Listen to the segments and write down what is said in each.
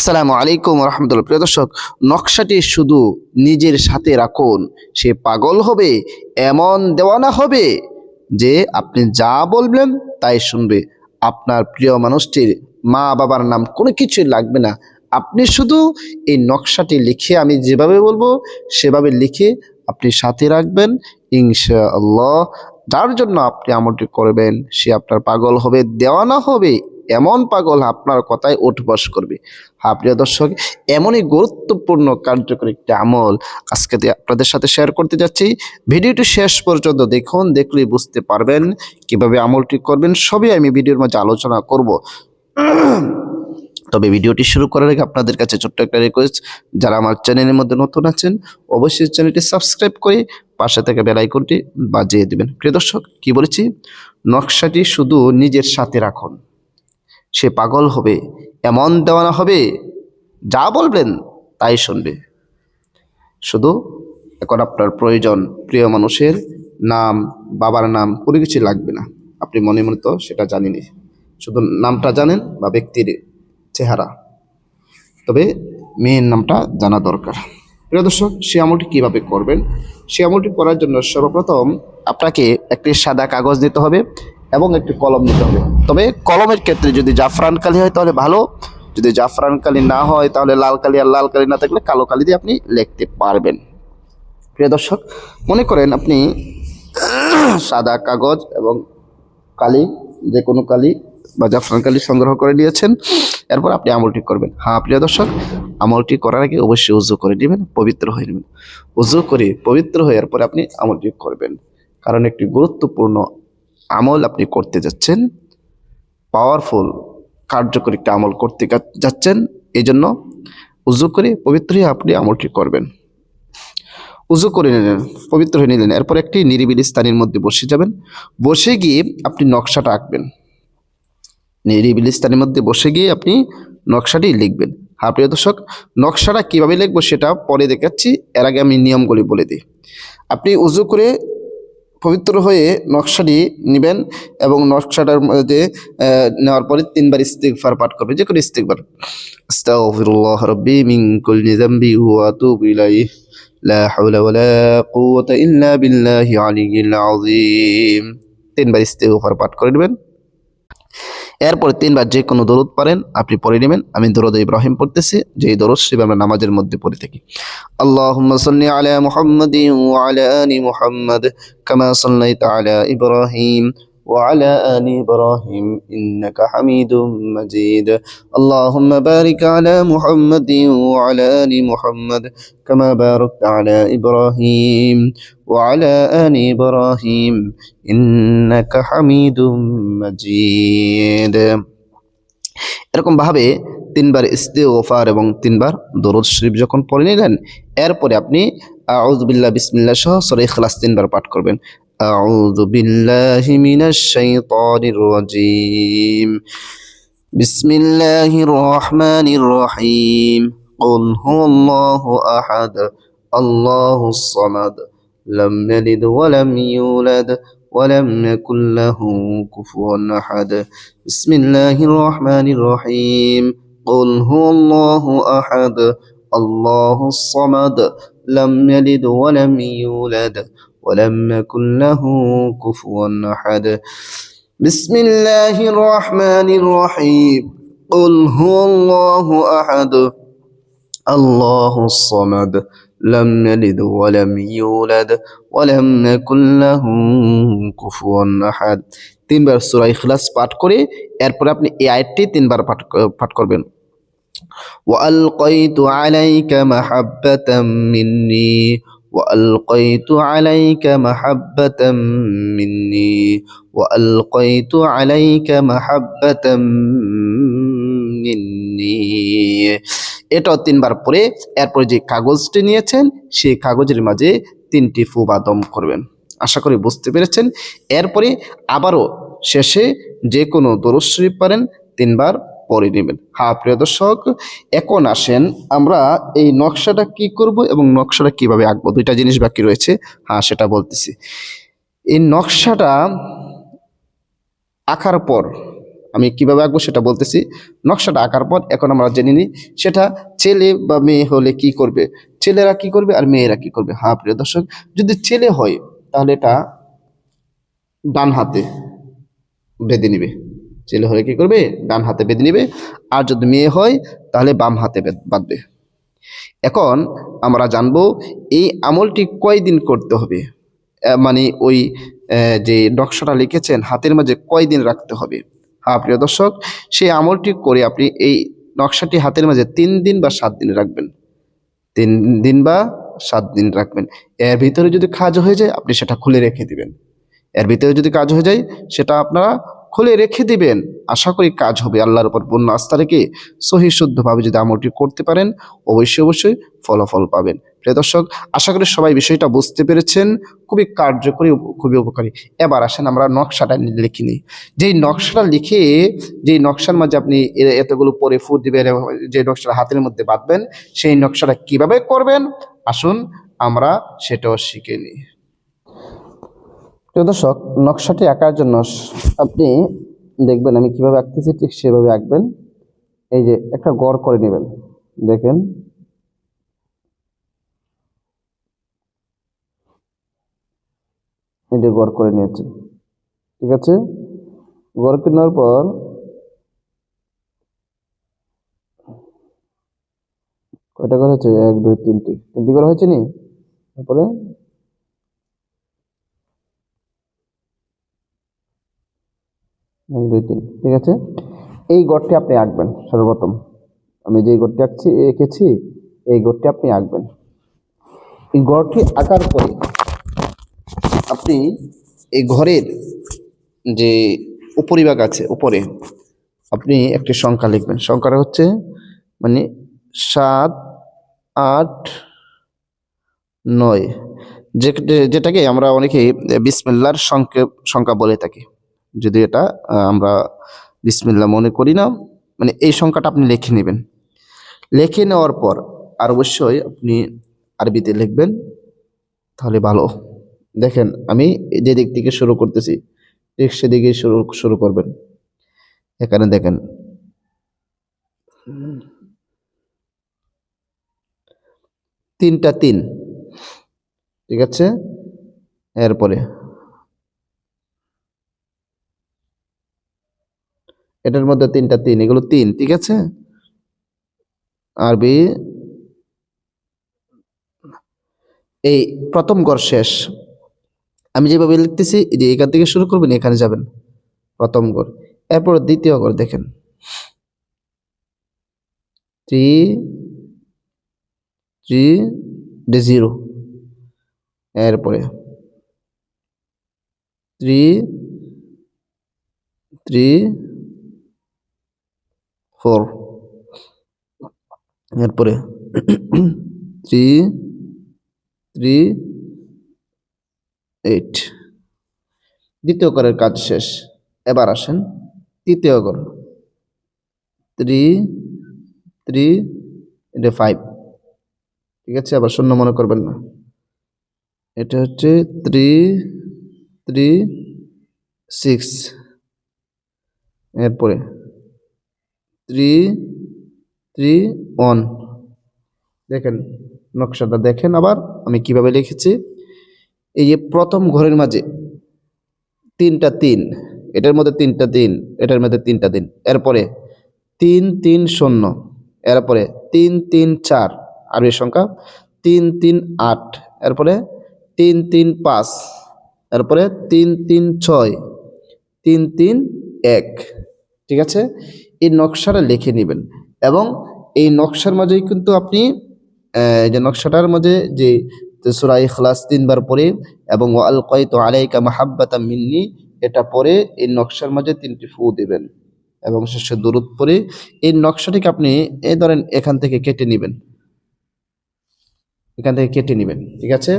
আসসালামু আলাইকুম রহমতুল্লাহ। প্রিয় দর্শক, নকশাটি শুধু নিজের সাথে রাখুন, সে পাগল হবে, এমন দেওয়ানা হবে যে আপনি যা বলবেন তাই শুনবে। আপনার প্রিয় মানুষটির মা বাবার নাম কোনো কিছুই লাগবে না। আপনি শুধু এই নকশাটি লিখে, আমি যেভাবে বলবো সেভাবে লিখে আপনি সাথে রাখবেন, ইনশাআল্লাহ যার জন্য আপনি আমলটি করবেন সে আপনার পাগল হবে, দেওয়ানা হবে, এমন পাগল আপনার কথায় উঠবস করবে। হ্যাঁ প্রিয় দর্শক, এমনই গুরুত্বপূর্ণ কার্যকরী একটি আমল আজকে আপনাদের সাথে শেয়ার করতে যাচ্ছি। ভিডিওটি শেষ পর্যন্ত দেখুন, দেখলেই বুঝতে পারবেন কিভাবে আমলটি করবেন। সবই আমি ভিডিওর মাঝে আলোচনা করব। তবে ভিডিওটি শুরু করার আগে আপনাদের কাছে ছোট্ট একটা রিকোয়েস্ট, যারা আমার চ্যানেলের মধ্যে নতুন আছেন অবশ্যই চ্যানেলটি সাবস্ক্রাইব করে পাশে থেকে বেল আইকনটি বাজিয়ে দিবেন। প্রিয় দর্শক, কি বলেছি? নকশাটি শুধু নিজের সাথে রাখুন, সে পাগল হবে, এমন দেওয়ানা হবে, যা বলবেন তাই শুনবে। শুধু এখন আপনার প্রয়োজন প্রিয় মানুষের নাম, বাবার নাম কোনো কিছু লাগবে না। আপনি মনে মনে তো সেটা জানেনই, শুধু নামটা জানেন বা ব্যক্তির চেহারা, তবে মেয়ের নামটা জানা দরকার। প্রিয় দর্শক, সে আমলটি কীভাবে করবেন? সে আমলটি করার জন্য সর্বপ্রথম আপনাকে একটি সাদা কাগজ দিতে হবে এবং একটি কলম নিতে হবে। তবে কলমের ক্ষেত্রে যদি জাফরান কালি হয় তাহলে ভালো, যদি জাফরান কালি না হয় তাহলে লাল কালি, আর লাল কালি না থাকলে কালো কালি দিয়ে আপনি লিখতে পারবেন। প্রিয় দর্শক, মনে করেন আপনি সাদা কাগজ এবং কালি, যে কোনো কালি বা জাফরান কালি সংগ্রহ করে নিয়েছেন। এরপর আপনি আমলটি করবেন। হ্যাঁ প্রিয় দর্শক, আমলটি করার আগে অবশ্যই উযু করে নেবেন, পবিত্র হয়ে নেবেন। উযু করে পবিত্র হয়ে এরপর আপনি আমলটি করবেন, কারণ একটি গুরুত্বপূর্ণ আমল আপনি করতে যাচ্ছেন, পাওয়ারফুল কার্যকরী একটা আমল করতে যাচ্ছেন। এই জন্য উযু করে পবিত্র হয়ে আপনি আমলটি করবেন। উযু করে নিলেন, পবিত্র হয়ে নিলেন, এরপর একটি নিরিবিলি স্থানের মধ্যে বসে যাবেন। বসে গিয়ে আপনি নকশাটা আঁকবেন। নিরিবিলি স্থানের মধ্যে বসে গিয়ে আপনি নকশাটি লিখবেন। হ্যাঁ প্রিয় দর্শক, নকশাটা কীভাবে লিখবো সেটা পরে দেখাচ্ছি, এর আগে আমি নিয়মগুলি বলে দিই। আপনি উযু করে পবিত্র হয়ে নকশাটি নেবেন এবং নকশাটার মধ্যে নেওয়ার পরে 3 বার ইস্তিগফার পাঠ করবে, যে কোনো ইস্তিগফার। আস্তাগফিরুল্লাহ রাব্বি মিন কুল্লি যামবি ওয়া আতুবু ইলাইহি লা হাওলা ওয়ালা কুওয়াতা ইল্লা বিল্লাহি আলিয়্যিল আযীম। 3 বার ইস্তিগফার পাঠ করে নেবেন। এরপরে 3 বার যে কোনো দরুদ পারেন আপনি পড়ে নেবেন। আমি দরুদ ইব্রাহিম পড়তেছি, যেই দরুদ শিব আমরা নামাজের মধ্যে পড়ে থাকি। আল্লাহুম্মা সাল্লি আলা মুহাম্মাদিন ওয়া আলা আলি মুহাম্মাদ কামা সাল্লাইতা আলা ইব্রাহিম وعلى آل إبراهيم إنك حميد مجيد اللهم بارك على محمد وعلى آل محمد كما باركت على إبراهيم وعلى آل إبراهيم إنك حميد مجيد। এরকম ভাবে 3 বার ইস্তিগফার এবং 3 বার দরুদ শরীফ যখন পড়ে নিলেন, এরপরে আপনি আউযু বিল্লাহ বিসমিল্লাহ সহ সূরা ইখলাস 3 বার পাঠ করবেন। আউযু বিল্লাহি মিনাশ শাইতানির রাজীম, বিসমিল্লাহির রহমানির রহিম, কুল হুয়াল্লাহু আহাদ, আল্লাহুস সামাদ, লাম ইয়ালিদ ওয়া লাম ইউলাদ ولم يكن له كفوا أحد بسم الله الرحمن الرحيم قل هو الله أحد الله الصمد لم يلد ولم يولد ولم يكن له كفوا أحد بسم الله الرحمن الرحيم قل هو الله أحد الله الصمد لم يلد ولم يولد ولم يكن له كفوا أحد। 3 বার সূরা ইখলাস পাঠ করে এরপর আপনি এই আয়াতটি 3 বার পাঠ করবেন। وألقيت عليك محبة مني وألقيت عليك محبة مني وألقيت عليك محبة مني। এটাও 3 বার পরে এরপর যে কাগজটি নিয়েছেন সেই কাগজের মাঝে 3টি ফু বা দম করবেন। আশা করি বুঝতে পেরেছেন। এরপরে আবারও শেষে যে কোনো দরুদ শরীফ পারেন 3 বার পড়ে নেবেন। হ্যাঁ প্রিয় দর্শক, এখন আসেন আমরা এই নকশাটা কি করব এবং নকশাটা কিভাবে আঁকবো। 2টা জিনিস বাকি রয়েছে, হ্যাঁ সেটা বলতেছি। এই নকশাটা আঁকার পর আমি কিভাবে আঁকবো সেটা বলতেছি। নকশাটা আঁকার পর এখন আমরা জেনে নিই সেটা ছেলে বা মেয়ে হলে কি করবে, ছেলেরা কি করবে আর মেয়েরা কি করবে। হ্যাঁ প্রিয় দর্শক, যদি ছেলে হয় তাহলে এটা ডান হাতে বেঁধে নিবে, ছেলে হলে কি করবে, ডান হাতে বেঁধে নিবে। আর যদি মেয়ে হয় তাহলে বাম হাতে বাঁধবে। এখন আমরা জানবো এই আমলটি কয়দিন করতে হবে, মানে ওই যে নকশাটা লিখেছেন হাতের মাঝে কয়দিন রাখতে হবে। হ্যাঁ প্রিয় দর্শক, সেই আমলটি করে আপনি এই নকশাটি হাতের মাঝে 3 দিন বা 7 দিন রাখবেন, 3 দিন বা 7 দিন রাখবেন। এর ভিতরে যদি কাজ হয়ে যায় আপনি সেটা খুলে রেখে দিবেন, এর ভিতরে যদি কাজ হয়ে যায় সেটা আপনারা খুলে রেখে দিবেন। আশা করি কাজ হবে। আল্লাহর উপর পূর্ণ আস্থা রেখে সহি শুদ্ধভাবে যদি আমলটি করতে পারেন অবশ্যই অবশ্যই ফলাফল পাবেন। প্রিয় দর্শক, আশা করি সবাই বিষয়টা বুঝতে পেরেছেন, খুবই কার্যকরী, খুবই উপকারী। এবার আসেন আমরা নকশাটা লিখে নিই। যেই নকশাটা লিখে, যেই নকশার মাঝে আপনি এতগুলো পরে ফু দিবেন এবং যে নকশাটা হাতের মধ্যে বাঁধবেন সেই নকশাটা কিভাবে করবেন আসুন আমরা সেটাও শিখে নিই। প্রিয় দর্শক, নকশাটি আঁকার জন্য আপনি দেখবেন আমি কিভাবে আঁকতেছি ঠিক সেভাবে আঁকবেন। এই যে একটা গড় করে নেবেন, দেখেন এই যে গড় করে নিয়েছে, ঠিক আছে। গড় করে নেওয়ার পর কয়টা ঘর হয়েছে, 1 2 3টি ঘর হয়েছে নি। তারপরে 1 2 3, ঠিক আছে। এই গড়টি আপনি আঁকবেন সর্বপ্রথম। আমি যে গড়টি এঁকেছি এই গড়টি আপনি আঁকবেন। এই গড়টি আঁকার পরে আপনি এই ঘরের যে উপরিভাগ আছে উপরে আপনি একটি সংখ্যা লিখবেন। সংখ্যাটা হচ্ছে মানে 7 8 9, যেটাকে আমরা অনেকে বিসমিল্লাহর সংখ্যা বলে থাকি। যদি এটা আমরা বিসমিল্লাহ মনে করি না, মানে এই সংখ্যাটা আপনি লিখে নেবেন। লিখে নেওয়ার পর আর অবশ্যই আপনি আরবিতে লিখবেন, তাহলে ভালো। দেখেন আমি যে দিক থেকে শুরু করতেছি ঠিক সেদিকে শুরু করবেন। এখানে দেখেন 3টা 3, ঠিক আছে। এরপরে এটার মধ্যে 3টা 3, এগুলো 3, ঠিক আছে। আরবি এই প্রথম ঘর শেষ, আমি যেভাবে লিখতেছি যে এখান থেকে শুরু করবেন এখানে যাবেন, প্রথম ঘর। এরপর দ্বিতীয় ঘর দেখেন 3 3 0, এরপরে 3 3 4, এরপরে 3 3 8। দ্বিতীয় ঘরের কাজ শেষ। এবার আসেন তৃতীয় ঘর 3 3, এটা 5, ঠিক আছে। আবার শূন্য মনে করবেন না, এটা হচ্ছে 3 3 6, এরপরে 3 3 1। দেখেন নকশাটা দেখেন আবার আমি কিভাবে লিখেছি। এই যে প্রথম ঘরের মাঝে 3টা 3, এটার মধ্যে 3টা 3, এটার মধ্যে 3টা 3, এরপরে 3 3 0, এরপরে 3 3 4 আরবি সংখ্যা, 3 3 8, এরপরে 3 3 5, এরপরে 3 3 6, 3 3 1, ঠিক আছে। এই নকশাটা লিখে নেবেন এবং এই নকশার মাঝেই কিন্তু আপনি যে নকশাটার মধ্যে যে সূরা ইখলাস 3বার পড়ে এবং ওয়ালকাইতু আলাইকা মাহাব্বাতাম মিন্নি এটা পড়ে এই নকশার মাঝে 3টি ফু দিবেন এবং শেষে দুরূদ পড়ে এই নকশাটিকে আপনি এই ধরেন এখান থেকে কেটে নেবেন, এখান থেকে কেটে নেবেন, ঠিক আছে।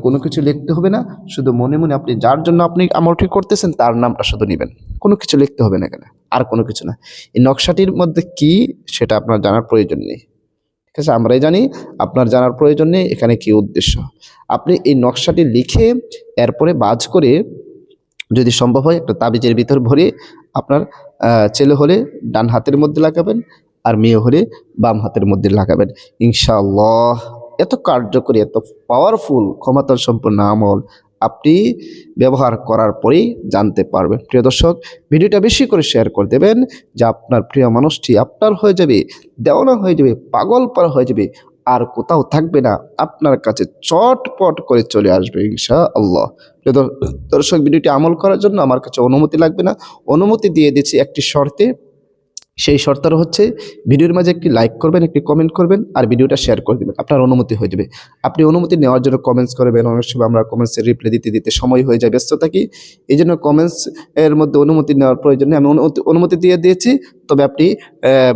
কোনো কিছু লিখতে হবে না, শুধু মনে মনে আপনি যার জন্য আপনি আমলটি করতেছেন তার নামটা শুধু নেবেন, কোনো কিছু লিখতে হবে না এখানে, আর কোনো কিছু না। এই নকশাটির মধ্যে কি সেটা আপনার জানার প্রয়োজন নেই, ঠিক আছে। আমরাই জানি, আপনার জানার প্রয়োজন নেই এখানে কি উদ্দেশ্য। আপনি এই নকশাটি লিখে এরপরে বাজ করে যদি সম্ভব হয় একটা তাবিজের ভিতর ভরে আপনার ছেলে হলে ডান হাতের মধ্যে লাগাবেন, আর মেয়ে হলে বাম হাতের মধ্যে লাগাবেন। ইনশাআল্লাহ এত কার্যকরী, এত পাওয়ারফুল ক্ষমতা সম্পন্ন আমল আপনি ব্যবহার করার পরেই জানতে পারবেন। প্রিয় দর্শক, ভিডিওটা বেশি করে শেয়ার করে দেবেন, যে আপনার প্রিয় মানুষটি আপনার হয়ে যাবে, দেওয়ানা হয়ে যাবে, পাগল পারা হয়ে যাবে, আর কোথাও থাকবে না, আপনার কাছে চটপট করে চলে আসবে ইনশাআল্লাহ। প্রিয় দর্শক, ভিডিওটি আমল করার জন্য আমার কাছে অনুমতি লাগবে না, অনুমতি দিয়ে দিচ্ছি একটি শর্তে। সেই শর্তটা হচ্ছে ভিডিওর মাঝে একটি লাইক করবেন, একটি কমেন্ট করবেন, আর ভিডিওটা শেয়ার করে দেবেন, আপনার অনুমতি হয়ে যাবে। আপনি অনুমতি নেওয়ার জন্য কমেন্টস করবেন, অনেক সময় আমরা কমেন্টসের রিপ্লাই দিতে দিতে সময় হয়ে যায়, ব্যস্ত থাকি, এই জন্য কমেন্টস এর মধ্যে অনুমতি নেওয়ার প্রয়োজনে আমি অনুমতি দিয়ে দিয়েছি। তবে আপনি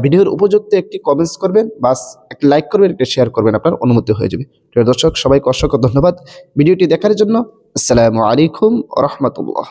ভিডিওর উপযুক্ত একটি কমেন্টস করবেন, বাস একটি লাইক করবেন, একটি শেয়ার করবেন, আপনার অনুমতি হয়ে যাবে। প্রিয় দর্শক, সবাইকে অসংখ্য ধন্যবাদ ভিডিওটি দেখার জন্য। আসসালামু আলাইকুম ওয়া রাহমাতুল্লাহ।